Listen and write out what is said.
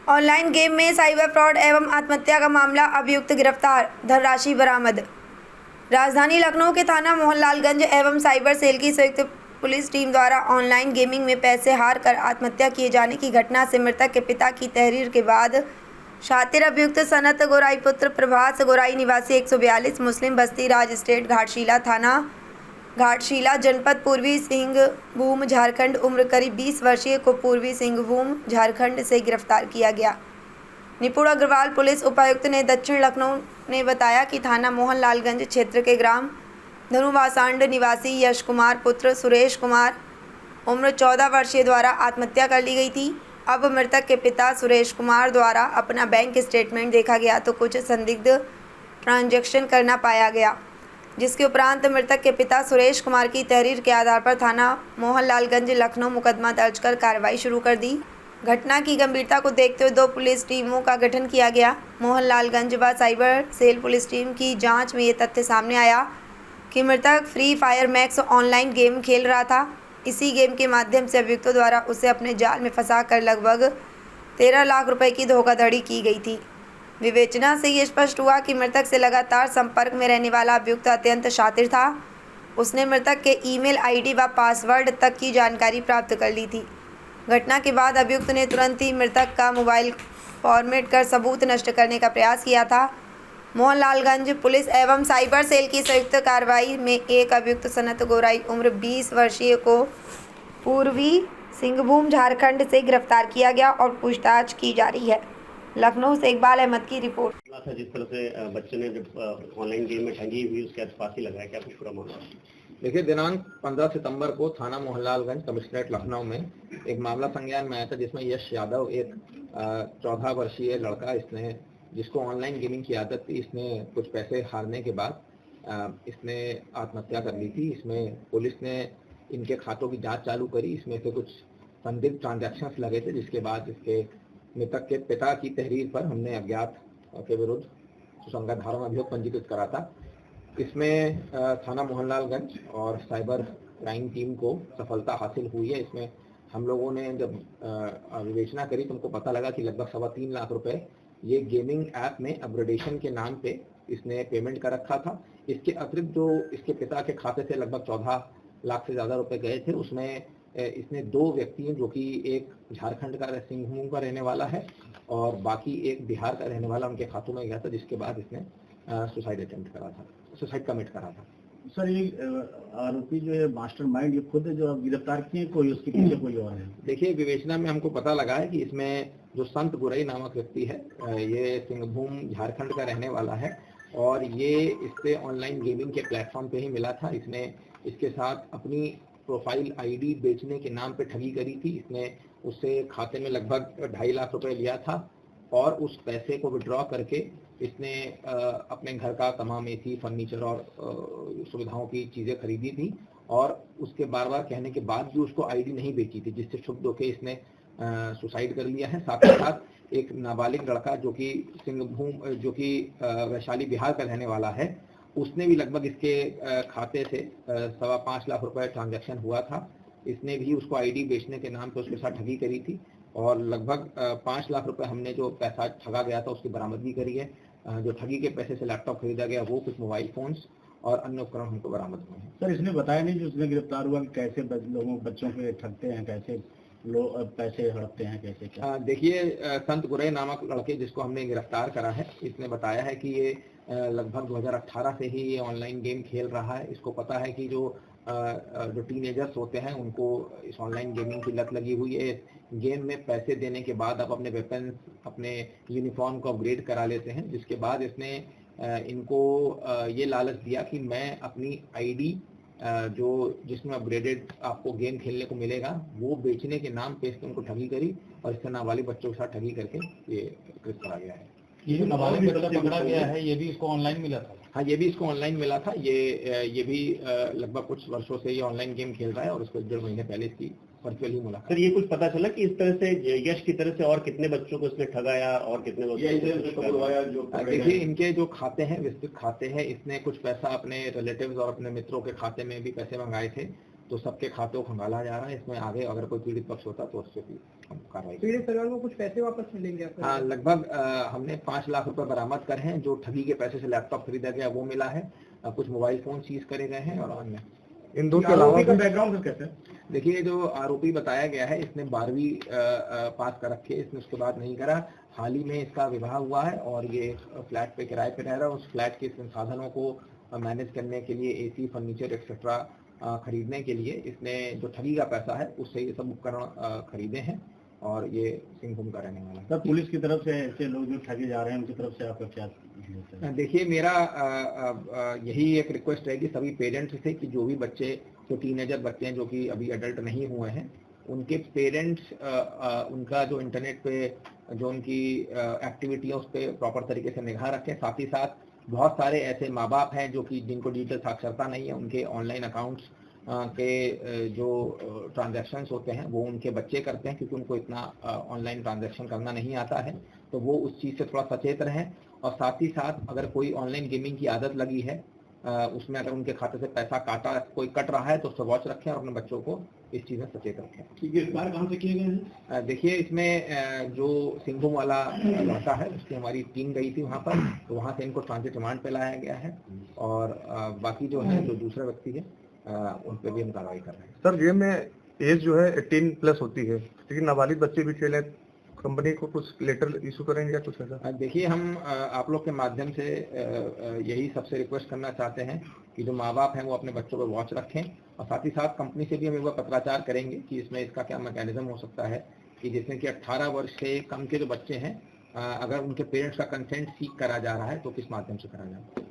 Online game में cyber fraud एवं आत्महत्या का मामला, अभियुक्त गिरफ्तार, धनराशि बरामद। राजधानी लखनऊ के थाना मोहनलालगंज एवं साइबर सेल की संयुक्त पुलिस टीम द्वारा ऑनलाइन गेमिंग में पैसे हार कर आत्महत्या किए जाने की घटना से मृतक के पिता की तहरीर के बाद शातिर अभियुक्त सनत गोराई पुत्र प्रभास गोराई निवासी 142 मुस्लिम बस्ती राज स्टेट घाटशिला थाना घाटशिला जनपद पूर्वी सिंहभूम झारखंड उम्र करीब 20 वर्षीय को पूर्वी सिंहभूम झारखंड से गिरफ्तार किया गया। निपुण अग्रवाल पुलिस उपायुक्त ने दक्षिण लखनऊ ने बताया कि थाना मोहनलालगंज क्षेत्र के ग्राम धनुवासांड निवासी यश कुमार पुत्र सुरेश कुमार उम्र 14 वर्षीय द्वारा आत्महत्या कर ली गई थी। अब मृतक के पिता सुरेश कुमार द्वारा अपना बैंक स्टेटमेंट देखा गया तो कुछ संदिग्ध ट्रांजैक्शन करना पाया गया, जिसके उपरांत मृतक के पिता सुरेश कुमार की तहरीर के आधार पर थाना मोहनलालगंज लखनऊ मुकदमा दर्ज कर कार्रवाई शुरू कर दी। घटना की गंभीरता को देखते हुए 2 पुलिस टीमों का गठन किया गया। मोहनलालगंज व साइबर सेल पुलिस टीम की जांच में ये तथ्य सामने आया कि मृतक free fire max online game खेल रहा था। इसी गेम के माध्यम से अभियुक्तों द्वारा उसे अपने जाल में फंसा कर लगभग 13 लाख रुपए की धोखाधड़ी की गई थी। विवेचना से ये स्पष्ट हुआ कि मृतक से लगातार संपर्क में रहने वाला अभियुक्त अत्यंत शातिर था। उसने मृतक के ईमेल आईडी व पासवर्ड तक की जानकारी प्राप्त कर ली थी। घटना के बाद अभियुक्त ने तुरंत ही मृतक का मोबाइल फॉर्मेट कर सबूत नष्ट करने का प्रयास किया था। मोहनलालगंज पुलिस एवं साइबर सेल की संयुक्त कार्रवाई में एक अभियुक्त सनत गोराई उम्र 20 वर्षीय को पूर्वी सिंहभूम झारखंड से गिरफ्तार किया गया और पूछताछ की जा रही है। लखनऊ से इकबाल अहमद की रिपोर्ट। जिस तरह से बच्चे ने जब ऑनलाइन गेम में ठगी हुई उसके आस फांसी लगाया, क्या कुछ पूरा मामला? देखिए, दिनांक 15 सितंबर को थाना मोहनलालगंज कमिश्नरेट लखनऊ में एक मामला संज्ञान में आया था, जिसमें यश यादव एक 14 वर्षीय लड़का, इसने जिसको ऑनलाइन गेमिंग की आदत थी, इसने कुछ पैसे हारने के बाद इसने आत्महत्या कर ली थी। इसमें पुलिस ने इनके खातों की जांच चालू करी। इसमें से कुछ संदिग्ध ट्रांजैक्शंस लगे थे, जिसके बाद इसके मृतक के पिता की तहरीर पर हमने अज्ञात के विरुद्ध सुसंगत धारा में अभियोग पंजीकृत करा था। इसमें थाना मोहनलालगंज और साइबर क्राइम टीम को सफलता हासिल हुई है। इसमें हम लोगों ने जब विवेचना करी तो हमको पता लगा कि लगभग 3.25 लाख रुपए ये गेमिंग ऐप में अपग्रेडेशन के नाम पे इसने पेमेंट कर रखा था। इसके अतिरिक्त जो इसके पिता के खाते से लगभग 14 लाख से ज़्यादा रुपए गए थे, उसमें इसने 2 व्यक्ति हैं, जो कि एक झारखंड का सिंहभूम का रहने वाला है और बाकी एक बिहार का रहने वाला, उनके खातों में गया था, जिसके बाद इसने सुसाइड कमिट करा था। सर, ये आरोपी जो है मास्टरमाइंड ये खुद जो गिरफ्तार किए, कोई उसके पीछे कोई और है? देखिए, विवेचना में हमको पता लगा है कि इसमें जो संत गुरई नामक व्यक्ति है, ये सिंहभूम झारखंड का रहने वाला है और ये इससे ऑनलाइन गेमिंग के प्लेटफॉर्म पे ही मिला था। इसने इसके साथ अपनी प्रोफाइल आईडी बेचने के नाम पे ठगी करी थी। इसने उससे खाते में लगभग 2.5 लाख रुपए लिया था और उस पैसे को विड्रॉ करके इसने अपने घर का तमाम एसी, फर्नीचर और सुविधाओं की चीज़ें खरीदी थी और उसके बार बार कहने के बाद भी उसको आईडी नहीं बेची थी, जिससे क्षुब्ध होकर इसने सुसाइड कर लिया है। साथ ही साथ एक नाबालिग लड़का जो कि वैशाली बिहार का रहने वाला है, उसने भी लगभग इसके खाते से 5.25 लाख रुपए ट्रांजैक्शन हुआ था। इसने भी उसको आईडी बेचने के नाम पे उसके साथ ठगी करी थी और लगभग 5 लाख रुपए हमने जो पैसा ठगा गया था उसकी बरामदगी करी है। जो ठगी के पैसे से लैपटॉप खरीदा गया, वो कुछ मोबाइल फोन्स और अन्य उपकरण हमको बरामद हुए हैं। सर, इसने बताया नहीं जो उसने गिरफ्तार हुआ कि कैसे बच्चों के ठगते हैं, कैसे लोग पैसे हड़पते हैं, कैसे क्या? देखिए, संत गुरई नामक लड़के जिसको हमने गिरफ्तार करा है, इसने बताया है कि ये लगभग 2018 से ही ये ऑनलाइन गेम खेल रहा है। इसको पता है कि जो टीनेजर्स होते हैं उनको इस ऑनलाइन गेमिंग की लत लगी हुई है। गेम में पैसे देने के बाद आप अपने वेपन्स, अपने यूनिफॉर्म को अपग्रेड करा लेते हैं, जिसके बाद इसने इनको ये लालच दिया कि मैं अपनी आईडी जिसमें अपग्रेडेड आपको गेम खेलने को मिलेगा, वो बेचने के नाम पे इसने उनको ठगी करी और इससे नाबालिग बच्चों के साथ ठगी करके ये कृत्य करा गया है। ये जो नाबालिग बच्चा पकड़ा गया है, ये भी इसको ऑनलाइन मिला था? हाँ, ये भी इसको ऑनलाइन मिला था। ये भी लगभग कुछ वर्षों से ये ऑनलाइन गेम खेल रहा है और उसको 1.5 महीने पहले इसकी वर्चुअली मुलाकात। सर, ये कुछ पता चला कि इस तरह से यश की तरह से और कितने बच्चों को इसने ठगाया और कितने देखिए, इनके जो खाते हैं, विस्तृत खाते हैं, इसने कुछ पैसा अपने रिलेटिव्स और अपने मित्रों के खाते में भी पैसे मंगाए थे तो सबके खातों को खंगाला जा रहा है। इसमें आगे अगर कोई पीड़ित पक्ष होता तो उससे भी हम कार्रवाई करेंगे। पीड़ित परिवार को कुछ पैसे वापस मिलेंगे आपको? हाँ, लगभग हमने 5 लाख रुपए बरामद करे हैं। जो ठगी के पैसे से लैपटॉप खरीदा गया वो मिला है। कुछ मोबाइल फोन सीज करे गए हैं और अन्य। इन दो के अलावा बैकग्राउंड कैसे? देखिए, जो आरोपी बताया गया है इसने 12वीं पास कर रखी है, इसने उसके बाद नहीं करा। हाल ही में इसका विवाह हुआ है और ये फ्लैट पे किराए पे रह रहा है। उस फ्लैट के संसाधनों को मैनेज करने के लिए एसी, फर्नीचर एक्सेट्रा खरीदने के लिए इसने जो ठगी का पैसा है उससे ये सब उपकरण खरीदे हैं और ये सिंहभूम का रहने वाला है। सर, पुलिस की तरफ से ऐसे लोग जो ठगे जा रहे हैं उनकी तरफ से आपका क्या? देखिए, मेरा यही एक रिक्वेस्ट है कि सभी पेरेंट्स से कि जो भी बच्चे, जो टीनेजर बच्चे हैं जो कि अभी एडल्ट नहीं हुए हैं, उनके पेरेंट्स उनका जो इंटरनेट पे जो उनकी एक्टिविटी है उस पर प्रॉपर तरीके से निगाह रखें। साथ ही साथ बहुत सारे ऐसे माँ बाप हैं जो कि जिनको डिजिटल साक्षरता नहीं है, उनके ऑनलाइन अकाउंट्स के जो ट्रांजैक्शंस होते हैं वो उनके बच्चे करते हैं, क्योंकि उनको इतना ऑनलाइन ट्रांजैक्शन करना नहीं आता है। तो वो उस चीज़ से थोड़ा सचेत रहें। और साथ ही साथ अगर कोई ऑनलाइन गेमिंग की आदत लगी है, उसमें अगर उनके खाते से पैसा कोई कट रहा है तो उससे वॉच रखें और अपने बच्चों को इस चीज़ में सचेत रखें। गिरफ्तार कहाँ से किए गए हैं? देखिए, इसमें जो सिंहभूम वाला लड़का है उसकी हमारी टीम गई थी वहाँ पर, तो वहाँ से इनको ट्रांजिट रिमांड पे लाया गया है और बाकी जो है जो दूसरे व्यक्ति है उन पर भी हम कार्रवाई कर रहे हैं। सर, गेम में एज जो है 18+ होती है, लेकिन नाबालिग बच्चे भी खेले, कंपनी को कुछ लेटर इशू करेंगे या कुछ ऐसा? देखिए, हम आप लोग के माध्यम से यही सबसे रिक्वेस्ट करना चाहते हैं कि जो माँ बाप हैं वो अपने बच्चों पर वॉच रखें और साथ ही साथ कंपनी से भी हम एक बार पत्राचार करेंगे कि इसमें इसका क्या मैकेनिज्म हो सकता है कि जिसमें कि 18 वर्ष से कम के जो बच्चे हैं अगर उनके पेरेंट्स का कंसेंट सीख करा जा रहा है तो किस माध्यम से करा जाए।